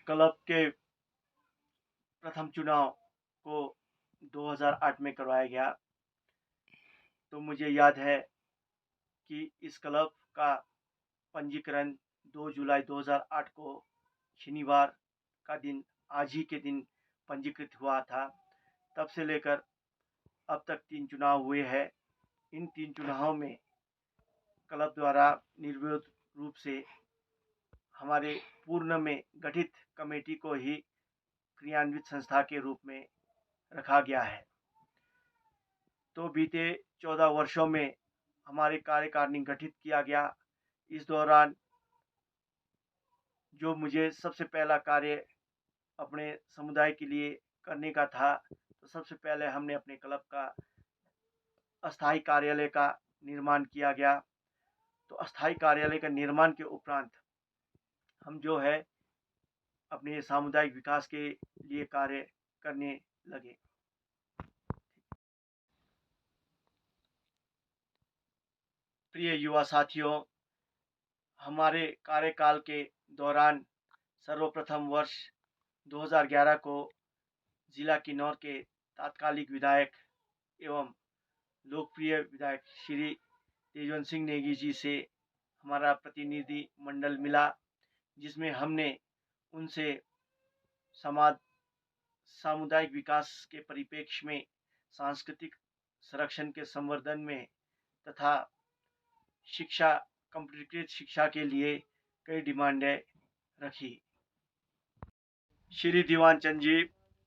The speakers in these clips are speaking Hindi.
क्लब के प्रथम चुनाव को 2008 में करवाया गया। तो मुझे याद है कि इस क्लब का पंजीकरण 2 जुलाई 2008 को शनिवार का दिन, आज ही के दिन पंजीकृत हुआ था। तब से लेकर अब तक 3 चुनाव हुए हैं। इन 3 चुनावों में क्लब द्वारा निर्विरोध रूप से हमारे पूर्ण में गठित कमेटी को ही क्रियान्वित संस्था के रूप में रखा गया है। तो बीते 14 वर्षों में हमारे कार्यकारिणी गठित किया गया। इस दौरान जो मुझे सबसे पहला कार्य अपने समुदाय के लिए करने का था, तो सबसे पहले हमने अपने क्लब का अस्थायी कार्यालय का निर्माण किया गया। तो अस्थायी कार्यालय का निर्माण के उपरांत हम जो है अपने सामुदायिक विकास के लिए कार्य करने लगे। प्रिय युवा साथियों, हमारे कार्यकाल के दौरान सर्वप्रथम वर्ष 2011 को जिला किन्नौर के तात्कालिक विधायक एवं लोकप्रिय विधायक श्री तेजवंत सिंह नेगी जी से हमारा प्रतिनिधि मंडल मिला, जिसमें हमने उनसे सामुदायिक विकास के परिप्रेक्ष्य में सांस्कृतिक संरक्षण के संवर्धन में तथा शिक्षा, कंप्यूटरीकृत शिक्षा के लिए कई डिमांडें रखी। श्री दीवान चंद जी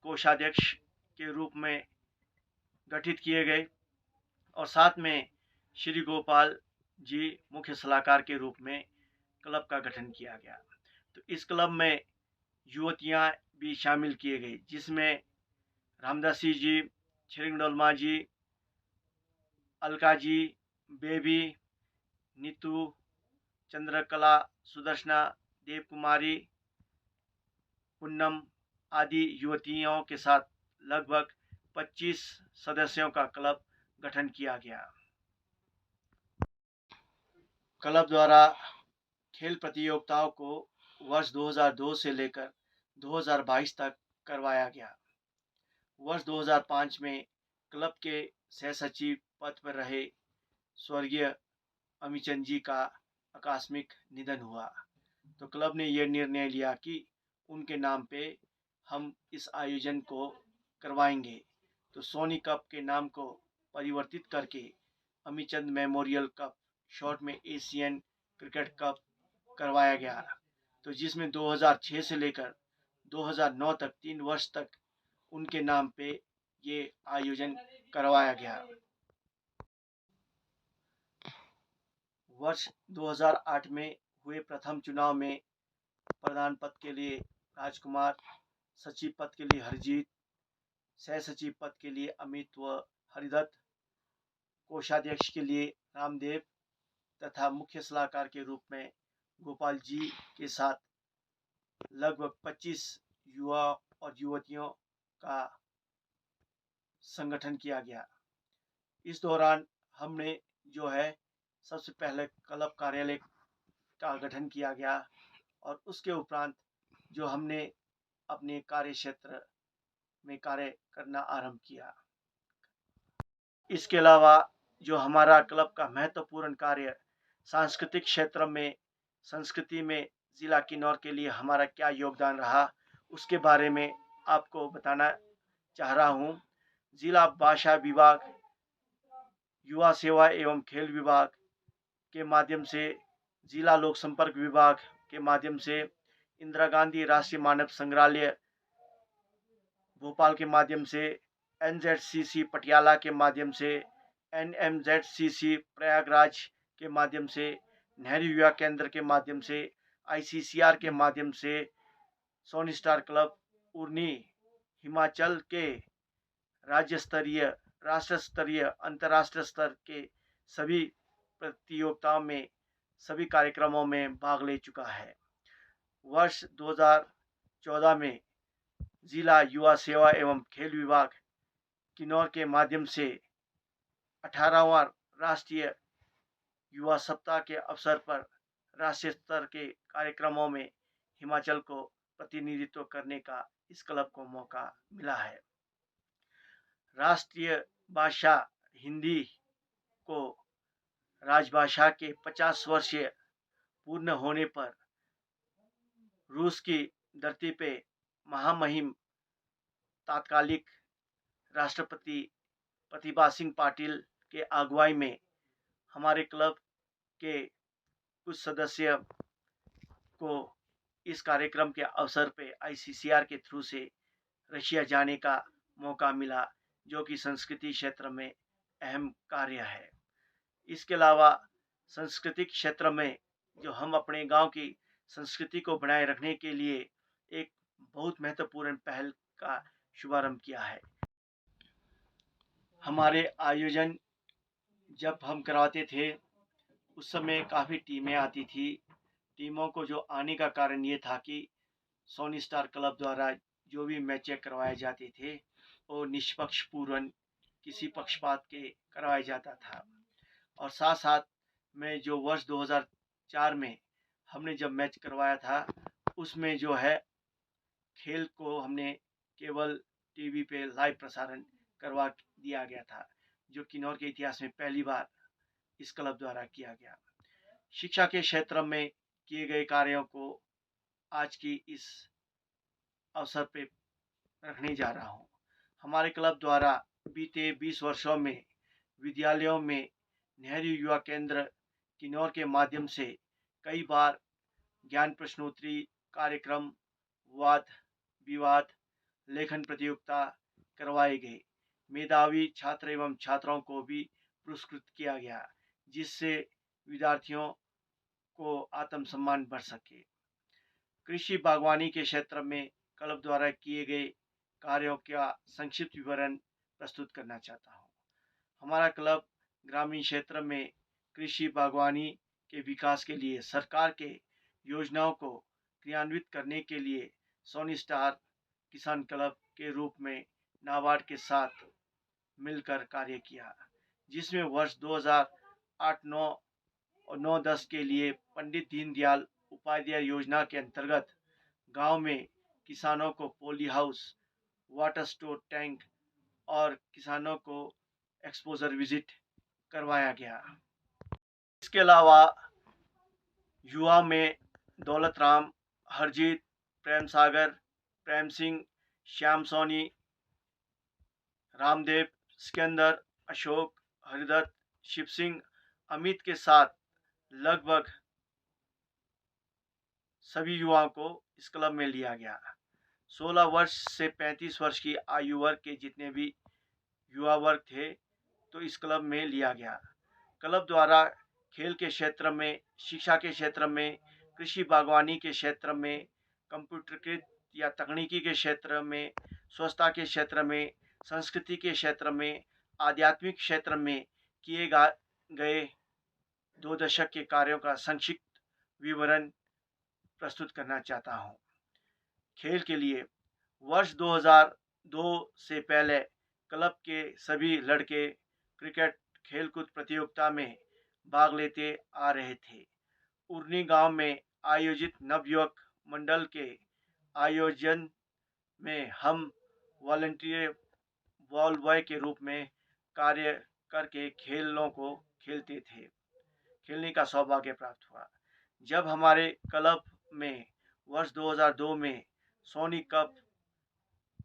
कोषाध्यक्ष के रूप में गठित किए गए और साथ में श्री गोपाल जी मुख्य सलाहकार के रूप में क्लब का गठन किया गया। तो इस क्लब में युवतियां भी शामिल किए गए, जिसमें रामदासी जी, छिरिंगडोलमा जी, अलका जी, बेबी, नीतू, चंद्रकला, सुदर्शना, देव कुमारी, पूनम आदि युवतियों के साथ लगभग 25 सदस्यों का क्लब गठन किया गया। क्लब द्वारा खेल प्रतियोगिताओं को वर्ष 2002 से लेकर 2022 तक करवाया गया। वर्ष 2005 में क्लब के सह सचिव पद पर रहे स्वर्गीय अमीचंद जी का आकस्मिक निधन हुआ। तो क्लब ने यह निर्णय लिया कि उनके नाम पे हम इस आयोजन को करवाएंगे। तो सोनी कप के नाम को परिवर्तित करके अमीचंद मेमोरियल कप, शॉर्ट में एशियन क्रिकेट कप करवाया गया। तो जिसमें 2006 से लेकर 2009 तक 3 वर्ष तक उनके नाम पे ये आयोजन करवाया गया। वर्ष 2008 में हुए प्रथम चुनाव में प्रधान पद के लिए राजकुमार, सचिव पद के लिए हरजीत, सह सचिव पद के लिए अमित व हरिदत्त, कोषाध्यक्ष के लिए रामदेव तथा मुख्य सलाहकार के रूप में गोपाल जी के साथ लगभग 25 युवा और युवतियों का संगठन किया गया। इस दौरान हमने जो है सबसे पहले क्लब कार्यालय का गठन किया गया और उसके उपरांत जो हमने अपने कार्य क्षेत्र में कार्य करना आरंभ किया। इसके अलावा जो हमारा क्लब का महत्वपूर्ण कार्य सांस्कृतिक क्षेत्र में, संस्कृति में जिला किन्नौर के लिए हमारा क्या योगदान रहा, उसके बारे में आपको बताना चाह रहा हूँ। जिला भाषा विभाग, युवा सेवा एवं खेल विभाग के माध्यम से, जिला लोक संपर्क विभाग के माध्यम से, इंदिरा गांधी राष्ट्रीय मानव संग्रहालय भोपाल के माध्यम से, एनजेडसीसी पटियाला के माध्यम से, एनएमजेडसीसी प्रयागराज के माध्यम से, नेहरू युवा केंद्र के माध्यम से, आईसीसीआर के माध्यम से, सोनी स्टार क्लब उर्नी हिमाचल के राज्य स्तरीय, राष्ट्र स्तरीय, अंतर्राष्ट्रीय स्तर के सभी प्रतियोगिताओं में, सभी कार्यक्रमों में भाग ले चुका है। वर्ष 2014 में जिला युवा सेवा एवं खेल विभाग किन्नौर के माध्यम से 18वां राष्ट्रीय युवा सप्ताह के अवसर पर राष्ट्रीय स्तर के कार्यक्रमों में हिमाचल को प्रतिनिधित्व करने का इस क्लब को मौका मिला है। राष्ट्रीय भाषा हिंदी को राजभाषा के 50 वर्षीय पूर्ण होने पर रूस की धरती पे महामहिम तात्कालिक राष्ट्रपति प्रतिभा सिंह पाटिल के अगुवाई में हमारे क्लब के कुछ सदस्य को इस कार्यक्रम के अवसर पे आईसीसीआर के थ्रू से रशिया जाने का मौका मिला, जो कि संस्कृति क्षेत्र में अहम कार्य है। इसके अलावा सांस्कृतिक क्षेत्र में जो हम अपने गांव की संस्कृति को बनाए रखने के लिए एक बहुत महत्वपूर्ण पहल का शुभारंभ किया है। हमारे आयोजन जब हम करवाते थे उस समय काफ़ी टीमें आती थी। टीमों को जो आने का कारण ये था कि सोनी स्टार क्लब द्वारा जो भी मैचें करवाए जाते थे वो निष्पक्ष पूर्ण किसी पक्षपात के करवाया जाता था। और साथ साथ में जो वर्ष 2004 में हमने जब मैच करवाया था उसमें जो है खेल को हमने केवल टीवी पे लाइव प्रसारण करवा दिया गया था, जो किन्नौर के इतिहास में पहली बार इस क्लब द्वारा किया गया। शिक्षा के क्षेत्र में किए गए कार्यों को आज की इस अवसर पे रखने जा रहा हूँ। हमारे क्लब द्वारा बीते 20 वर्षों में विद्यालयों में नेहरू युवा केंद्र किन्नौर के माध्यम से कई बार ज्ञान प्रश्नोत्तरी कार्यक्रम, वाद विवाद, लेखन प्रतियोगिता करवाए गए। मेधावी छात्र एवं छात्राओं को भी पुरस्कृत किया गया, जिससे विद्यार्थियों को आत्मसम्मान बढ़ सके। कृषि बागवानी के क्षेत्र में क्लब द्वारा किए गए कार्यों का संक्षिप्त विवरण प्रस्तुत करना चाहता हूँ। हमारा क्लब ग्रामीण क्षेत्र में कृषि बागवानी के विकास के लिए सरकार के योजनाओं को क्रियान्वित करने के लिए सोनी स्टार किसान क्लब के रूप में नाबार्ड के साथ मिलकर कार्य किया, जिसमें वर्ष 2008-9 और 9-10 के लिए पंडित दीनदयाल उपाध्याय योजना के अंतर्गत गांव में किसानों को poly house, water store tank और किसानों को एक्सपोजर विजिट करवाया गया। इसके अलावा युवा में दौलत राम, हरजीत, प्रेम सागर, प्रेम सिंह, श्याम सोनी, रामदेव, सिकंदर, अशोक, हरिदत्त, शिव सिंह, अमित के साथ लगभग सभी युवाओं को इस क्लब में लिया गया। 16 वर्ष से 35 वर्ष की आयु वर्ग के जितने भी युवा वर्ग थे तो इस क्लब में लिया गया। क्लब द्वारा खेल के क्षेत्र में, शिक्षा के क्षेत्र में, कृषि बागवानी के क्षेत्र में, कंप्यूटरीकृत या तकनीकी के क्षेत्र में, स्वच्छता के क्षेत्र में, संस्कृति के क्षेत्र में, आध्यात्मिक क्षेत्र में किए गए 2 दशक के कार्यों का संक्षिप्त विवरण प्रस्तुत करना चाहता हूँ। खेल के लिए वर्ष 2002 से पहले क्लब के सभी लड़के क्रिकेट खेलकूद प्रतियोगिता में भाग लेते आ रहे थे। उर्नी गांव में आयोजित नवयुवक मंडल के आयोजन में हम वॉलंटियर बॉल बॉय के रूप में कार्य करके खेलों को खेलने का सौभाग्य प्राप्त हुआ। जब हमारे क्लब में वर्ष 2002 में सोनी कप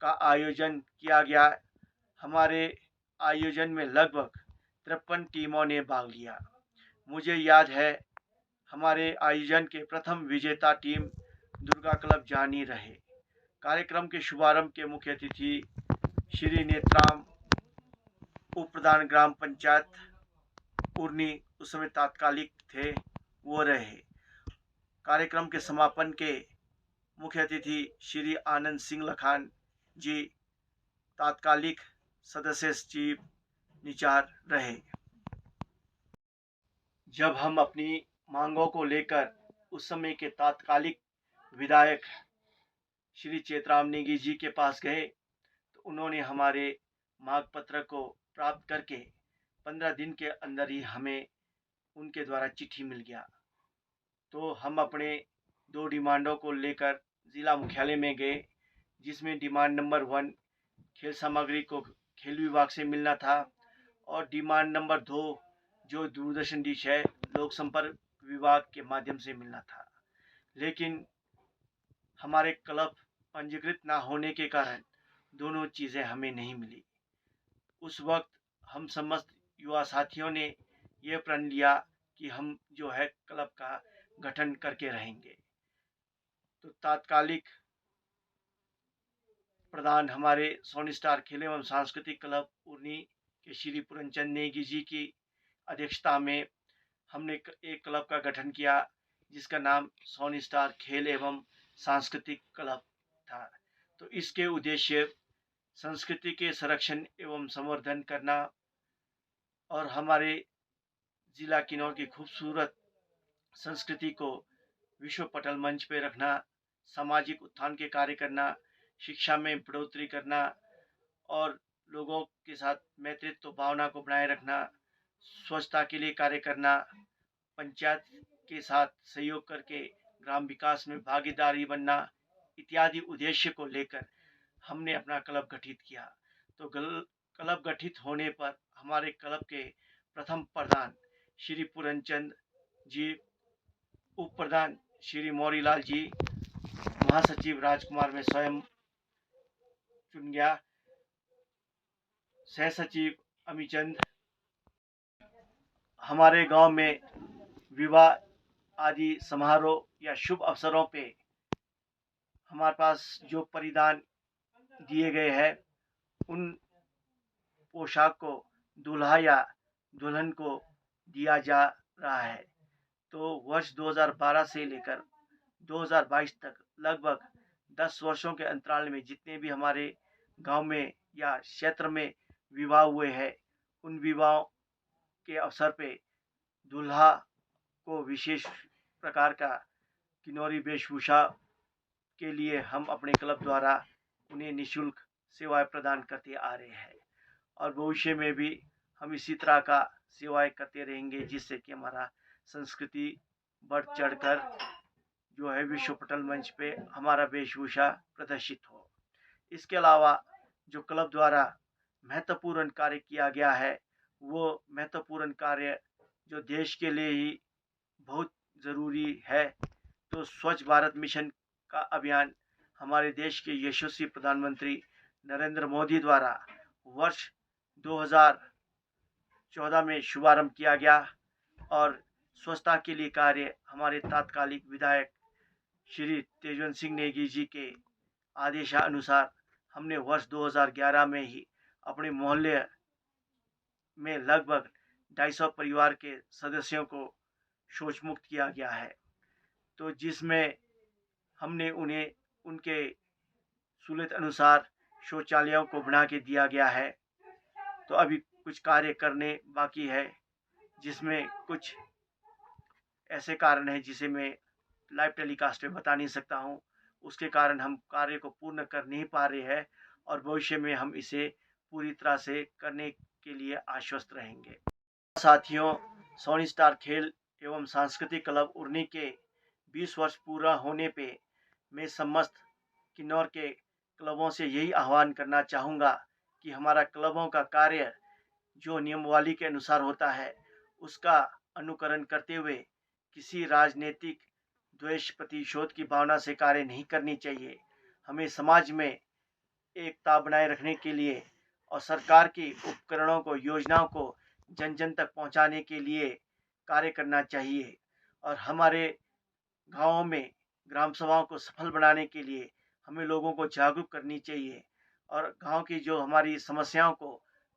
का आयोजन किया गया, हमारे आयोजन में लगभग 53 टीमों ने भाग लिया। मुझे याद है हमारे आयोजन के प्रथम विजेता टीम दुर्गा क्लब जानी रहे। कार्यक्रम के शुभारंभ के मुख्य अतिथि श्री नेत्राम, उप प्रधान ग्राम पंचायत उर्नी, उस समय तात्कालिक थे, वो रहे। कार्यक्रम के समापन के मुख्य अतिथि श्री आनंद सिंह लखान जी, तात्कालिक सदस्य चीफ निचार रहे। जब हम अपनी मांगों को लेकर उस समय के तात्कालिक विधायक श्री चेतराम नेगी जी के पास गए तो उन्होंने हमारे मांग पत्र को प्राप्त करके 15 दिन के अंदर ही हमें उनके द्वारा चिट्ठी मिल गया। तो हम अपने 2 डिमांडों को लेकर ज़िला मुख्यालय में गए, जिसमें डिमांड नंबर 1 खेल सामग्री को खेल विभाग से मिलना था और डिमांड नंबर 2 जो दूरदर्शन डिश है लोक संपर्क विभाग के माध्यम से मिलना था। लेकिन हमारे क्लब पंजीकृत ना होने के कारण दोनों चीज़ें हमें नहीं मिली। उस वक्त हम समस्त युवा साथियों ने यह प्रण लिया कि हम जो है क्लब का गठन करके रहेंगे। तो तात्कालिक प्रधान हमारे सोनी स्टार खेल एवं सांस्कृतिक क्लब उर्नी के श्री पूरनचंद नेगी जी की अध्यक्षता में हमने एक क्लब का गठन किया, जिसका नाम सोनी स्टार खेल एवं सांस्कृतिक क्लब था। तो इसके उद्देश्य संस्कृति के संरक्षण एवं संवर्धन करना और हमारे जिला किन्नौर की खूबसूरत संस्कृति को विश्व पटल मंच पर रखना, सामाजिक उत्थान के कार्य करना, शिक्षा में बढ़ोतरी करना और लोगों के साथ मैत्रित्व भावना को बनाए रखना, स्वच्छता के लिए कार्य करना, पंचायत के साथ सहयोग करके ग्राम विकास में भागीदारी बनना इत्यादि उद्देश्य को लेकर हमने अपना क्लब गठित किया। तो क्लब गठित होने पर हमारे क्लब के प्रथम प्रधान श्री पूरनचंद जी, उप प्रधान श्री मौरीलाल जी, महासचिव राजकुमार में स्वयं चुन गया, सह सचिव अमीचंद। हमारे गांव में विवाह आदि समारोह या शुभ अवसरों पे हमारे पास जो परिधान दिए गए हैं उन पोशाक को दूल्हा या दुल्हन को दिया जा रहा है। तो वर्ष 2012 से लेकर 2022 तक लगभग 10 वर्षों के अंतराल में जितने भी हमारे गांव में या क्षेत्र में विवाह हुए हैं, उन विवाहों के अवसर पे दूल्हा को विशेष प्रकार का किन्नौरी वेशभूषा के लिए हम अपने क्लब द्वारा उन्हें निःशुल्क सेवाएं प्रदान करते आ रहे हैं और भविष्य में भी हम इसी तरह का सेवाएं करते रहेंगे, जिससे कि हमारा संस्कृति बढ़ चढ़कर जो है विश्व पटल मंच पे हमारा वेशभूषा प्रदर्शित हो। इसके अलावा जो क्लब द्वारा महत्वपूर्ण कार्य किया गया है, वो महत्वपूर्ण कार्य जो देश के लिए ही बहुत ज़रूरी है, तो स्वच्छ भारत मिशन का अभियान हमारे देश के यशस्वी प्रधानमंत्री नरेंद्र मोदी द्वारा वर्ष 2014 में शुभारंभ किया गया और स्वच्छता के लिए कार्य हमारे तात्कालिक विधायक श्री तेजवंत सिंह नेगी जी के आदेशानुसार हमने वर्ष 2011 में ही अपने मोहल्ले में लगभग 250 परिवार के सदस्यों को शौच मुक्त किया गया है। तो जिसमें हमने उन्हें उनके सहूलियत अनुसार शौचालयों को बना के दिया गया है। तो अभी कुछ कार्य करने बाकी है, जिसमें कुछ ऐसे कारण हैं जिसे मैं लाइव टेलीकास्ट में बता नहीं सकता हूँ। उसके कारण हम कार्य को पूर्ण कर नहीं पा रहे हैं और भविष्य में हम इसे पूरी तरह से करने के लिए आश्वस्त रहेंगे। साथियों, सोनी स्टार खेल एवं सांस्कृतिक क्लब उर्नी के 20 वर्ष पूरा होने पे मैं समस्त किन्नौर के क्लबों से यही आह्वान करना चाहूँगा कि हमारा क्लबों का कार्य जो नियमावली के अनुसार होता है उसका अनुकरण करते हुए किसी राजनीतिक द्वेष प्रतिशोध की भावना से कार्य नहीं करनी चाहिए। हमें समाज में एकता बनाए रखने के लिए और सरकार के उपकरणों को, योजनाओं को जन जन तक पहुंचाने के लिए कार्य करना चाहिए और हमारे गाँवों में ग्राम सभाओं को सफल बनाने के लिए हमें लोगों को जागरूक करनी चाहिए और गांव की जो हमारी समस्याओं को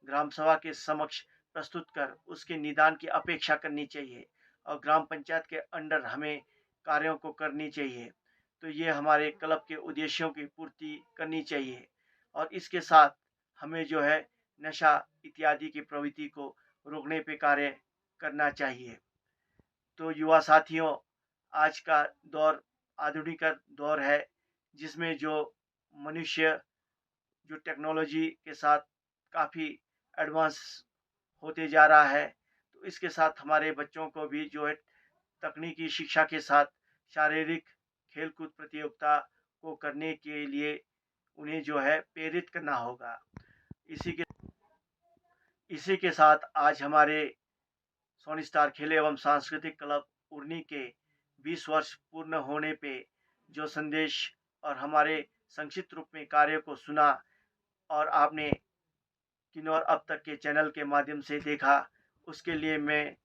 ग्राम सभा के समक्ष प्रस्तुत कर उसके निदान की अपेक्षा करनी चाहिए और ग्राम पंचायत के अंडर हमें कार्यों को करनी चाहिए। तो ये हमारे क्लब के उद्देश्यों की पूर्ति करनी चाहिए और इसके साथ हमें जो है नशा इत्यादि की प्रवृत्ति को रोकने पे कार्य करना चाहिए। तो युवा साथियों, आज का दौर आधुनिक दौर है, जिसमें जो मनुष्य जो टेक्नोलॉजी के साथ काफ़ी एडवांस होते जा रहा है, तो इसके साथ हमारे बच्चों को भी जो है तकनीकी शिक्षा के साथ शारीरिक खेलकूद प्रतियोगिता को करने के लिए उन्हें जो है प्रेरित करना होगा। इसी के साथ आज हमारे सोनी स्टार खेल एवं सांस्कृतिक क्लब उरनी के 20 वर्ष पूर्ण होने पे जो संदेश और हमारे संक्षिप्त रूप में कार्य को सुना और आपने किन्नौर अब तक के चैनल के माध्यम से देखा, उसके लिए मैं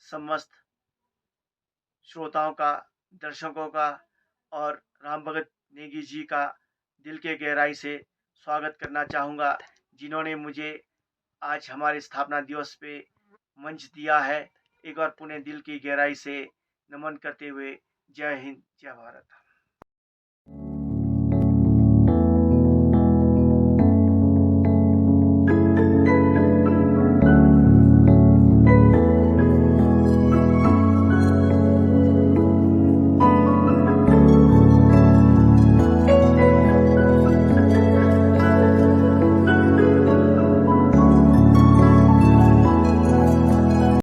समस्त श्रोताओं का, दर्शकों का और राम भगत नेगी जी का दिल के गहराई से स्वागत करना चाहूँगा, जिन्होंने मुझे आज हमारे स्थापना दिवस पे मंच दिया है। एक बार पुनः दिल की गहराई से नमन करते हुए जय हिंद, जय भारत।